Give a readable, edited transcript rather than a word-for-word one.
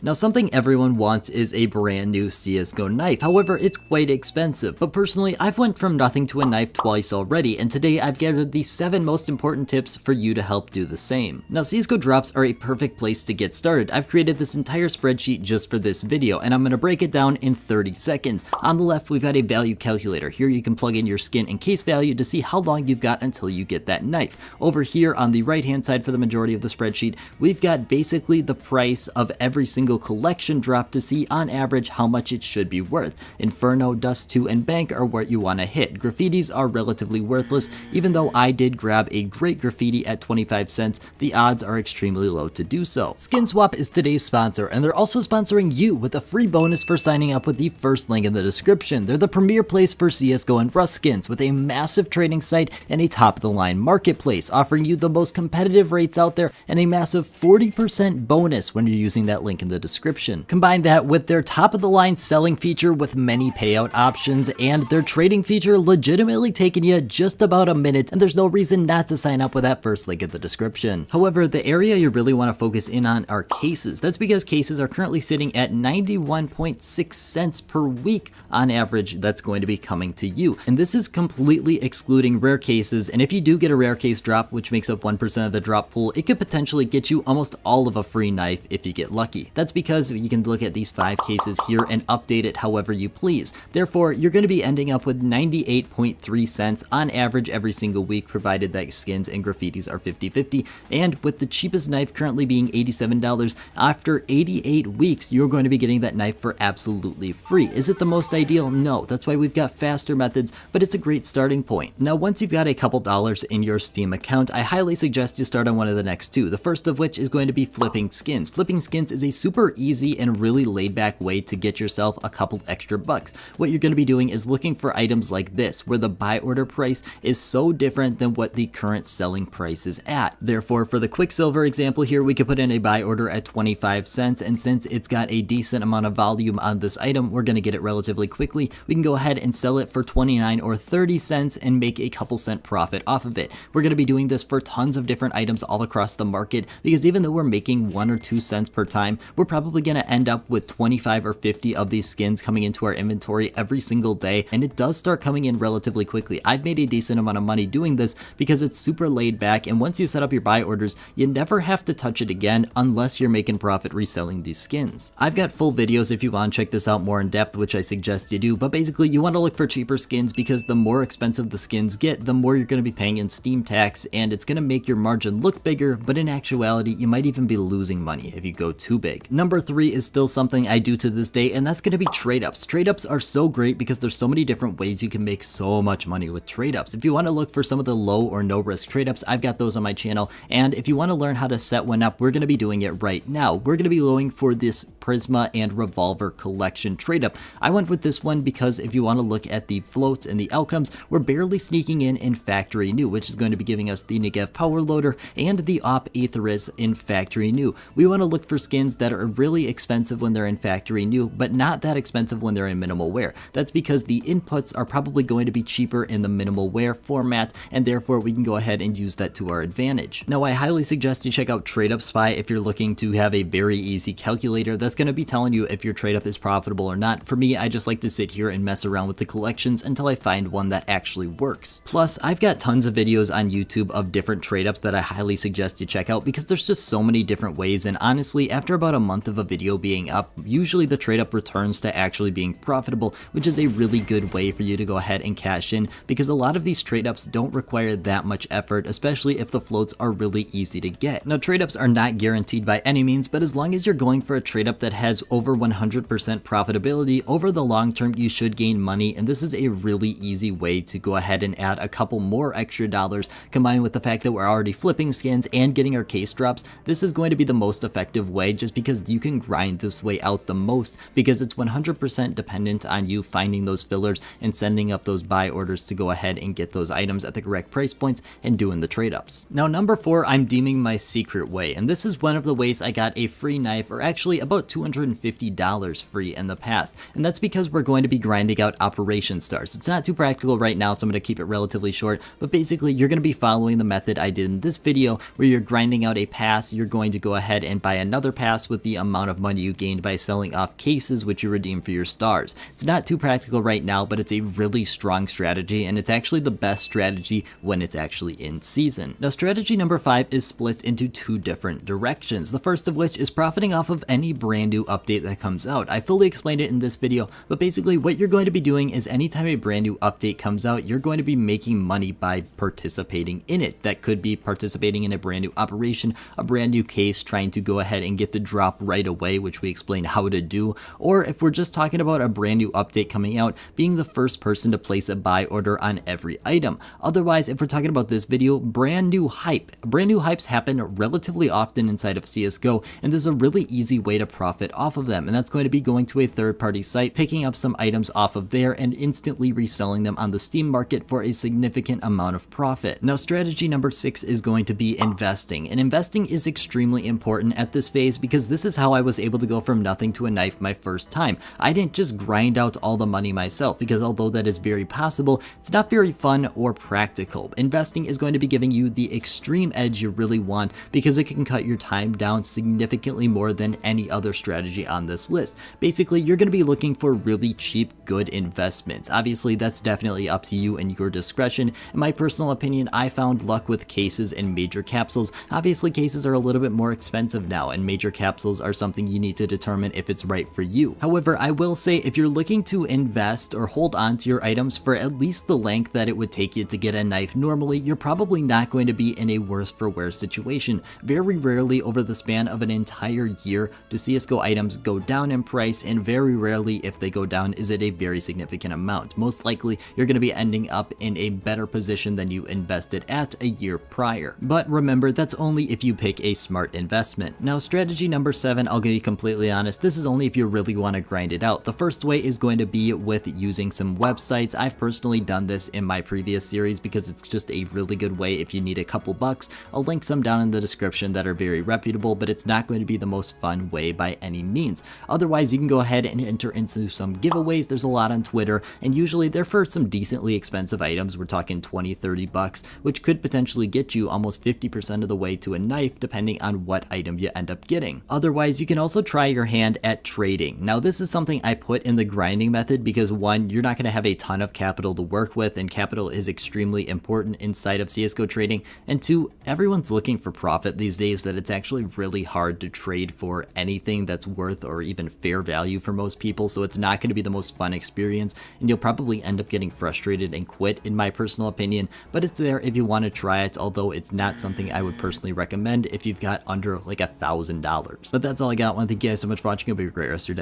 Now, something everyone wants is a brand new CSGO knife. However, it's quite expensive, but personally, I've went from nothing to a knife twice already, and today I've gathered the 7 most important tips for you to help do the same. Now, CSGO drops are a perfect place to get started. I've created this entire spreadsheet just for this video, and I'm going to break it down in 30 seconds. On the left, we've got a value calculator. Here you can plug in your skin and case value to see how long you've got until you get that knife. Over here on the right hand side for the majority of the spreadsheet, we've got basically the price of every single collection drop to see on average how much it should be worth. Inferno, Dust 2, and Bank are what you want to hit. Graffitis are relatively worthless. Even though I did grab a great graffiti at 25 cents, the odds are extremely low to do so. SkinSwap is today's sponsor, and they're also sponsoring you with a free bonus for signing up with the first link in the description. They're the premier place for CSGO and Rust skins with a massive trading site and a top-of-the-line marketplace, offering you the most competitive rates out there and a massive 40% bonus when you're using that link in the description. Combine that with their top-of-the-line selling feature with many payout options and their trading feature legitimately taking you just about a minute, and there's no reason not to sign up with that first link in the description. However, the area you really want to focus in on are cases. That's because cases are currently sitting at 91.6 cents per week on average that's going to be coming to you. And this is completely excluding rare cases, and if you do get a rare case drop, which makes up 1% of the drop pool, it could potentially get you almost all of a free knife if you get lucky. That's because you can look at these 5 cases here and update it however you please. Therefore, you're going to be ending up with 98.3 cents on average every single week, provided that skins and graffitis are 50-50, and with the cheapest knife currently being $87, after 88 weeks, you're going to be getting that knife for absolutely free. Is it the most ideal? No, that's why we've got faster methods, but it's a great starting point. Now, once you've got a couple dollars in your Steam account, I highly suggest you start on one of the next 2. The first of which is going to be flipping skins. Flipping skins is a super easy and really laid back way to get yourself a couple extra bucks. What you're going to be doing is looking for items like this, where the buy order price is so different than what the current selling price is at. Therefore, for the Quicksilver example here, we could put in a buy order at 25 cents, and since it's got a decent amount of volume on this item, we're going to get it relatively quickly. We can go ahead and sell it for 29 or 30 cents and make a couple cent profit off of it. We're going to be doing this for tons of different items all across the market, because even though we're making 1 or 2 cents per time, we're probably going to end up with 25 or 50 of these skins coming into our inventory every single day, and it does start coming in relatively quickly. I've made a decent amount of money doing this because it's super laid back, and once you set up your buy orders, you never have to touch it again unless you're making profit reselling these skins. I've got full videos if you want to check this out more in depth, which I suggest you do, but basically you want to look for cheaper skins, because the more expensive the skins get, the more you're going to be paying in Steam tax, and it's going to make your margin look bigger, but in actuality, you might even be losing money if you go too big. Number 3 is still something I do to this day, and that's going to be trade-ups. Trade-ups are so great because there's so many different ways you can make so much money with trade-ups. If you want to look for some of the low or no risk trade-ups, I've got those on my channel, and if you want to learn how to set one up, we're going to be doing it right now. We're going to be going for this Prisma and Revolver collection trade-up. I went with this one because if you want to look at the floats and the outcomes, we're barely sneaking in factory new, which is going to be giving us the Negev power loader and the Op Aetheris in factory new. We want to look for skins that are really expensive when they're in factory new, but not that expensive when they're in minimal wear. That's because the inputs are probably going to be cheaper in the minimal wear format, and therefore we can go ahead and use that to our advantage. Now, I highly suggest you check out TradeUp Spy if you're looking to have a very easy calculator that's going to be telling you if your trade up is profitable or not. For me, I just like to sit here and mess around with the collections until I find one that actually works. Plus, I've got tons of videos on YouTube of different trade ups that I highly suggest you check out, because there's just so many different ways, and honestly, after about a month of a video being up, usually the trade up returns to actually being profitable, which is a really good way for you to go ahead and cash in, because a lot of these trade ups don't require that much effort, especially if the floats are really easy to get. Now, trade ups are not guaranteed by any means, but as long as you're going for a trade up that has over 100% profitability over the long term, you should gain money, and this is a really easy way to go ahead and add a couple more extra dollars, combined with the fact that we're already flipping skins and getting our case drops. This is going to be the most effective way, just because you can grind this way out the most, because it's 100% dependent on you finding those fillers and sending up those buy orders to go ahead and get those items at the correct price points and doing the trade ups. Now, number 4, I'm deeming my secret way, and this is one of the ways I got a free knife, or actually about $250 free in the past, and that's because we're going to be grinding out operation stars. It's not too practical right now, so I'm going to keep it relatively short, but basically you're going to be following the method I did in this video where you're grinding out a pass. You're going to go ahead and buy another pass with the amount of money you gained by selling off cases which you redeem for your stars. It's not too practical right now, but it's a really strong strategy, and it's actually the best strategy when it's actually in season. Now, strategy number 5 is split into two different directions, the first of which is profiting off of any brand new update that comes out. I fully explained it in this video, but basically what you're going to be doing is anytime a brand new update comes out, you're going to be making money by participating in it. That could be participating in a brand new operation, a brand new case, trying to go ahead and get the drop right away, which we explain how to do, or if we're just talking about a brand new update coming out, being the first person to place a buy order on every item. Otherwise, if we're talking about this video, brand new hype. Brand new hypes happen relatively often inside of CSGO, and there's a really easy way to profit off of them, and that's going to be going to a third-party site, picking up some items off of there, and instantly reselling them on the Steam market for a significant amount of profit. Now, strategy number 6 is going to be investing, and investing is extremely important at this phase because this is how I was able to go from nothing to a knife my first time. I didn't just grind out all the money myself, because although that is very possible, it's not very fun or practical. Investing is going to be giving you the extreme edge you really want because it can cut your time down significantly more than any other strategy on this list. Basically, you're going to be looking for really cheap, good investments. Obviously, that's definitely up to you and your discretion. In my personal opinion, I found luck with cases and major capsules. Obviously, cases are a little bit more expensive now, and major capsules are something you need to determine if it's right for you. However, I will say if you're looking to invest or hold on to your items for at least the length that it would take you to get a knife normally, you're probably not going to be in a worse for wear situation. Very rarely over the span of an entire year do CSGO items go down in price, and very rarely if they go down is it a very significant amount. Most likely you're going to be ending up in a better position than you invested at a year prior. But remember, that's only if you pick a smart investment. Now, strategy number 7, I'll be completely honest, this is only if you really want to grind it out. The first way is going to be with using some websites. I've personally done this in my previous series because it's just a really good way if you need a couple bucks. I'll link some down in the description that are very reputable, but it's not going to be the most fun way by any means. Otherwise, you can go ahead and enter into some giveaways. There's a lot on Twitter, and usually they're for some decently expensive items. We're talking 20-30 bucks, which could potentially get you almost 50% of the way to a knife depending on what item you end up getting. Otherwise, you can also try your hand at trading. Now, this is something I put in the grinding method because 1, you're not going to have a ton of capital to work with, and capital is extremely important inside of CSGO trading, and 2, everyone's looking for profit these days that it's actually really hard to trade for anything that's worth or even fair value for most people, so it's not going to be the most fun experience, and you'll probably end up getting frustrated and quit in my personal opinion, but it's there if you want to try it, although it's not something I would personally recommend if you've got under like $1,000. But that's all I got. I want to thank you guys so much for watching. Hope you have a great rest of your day.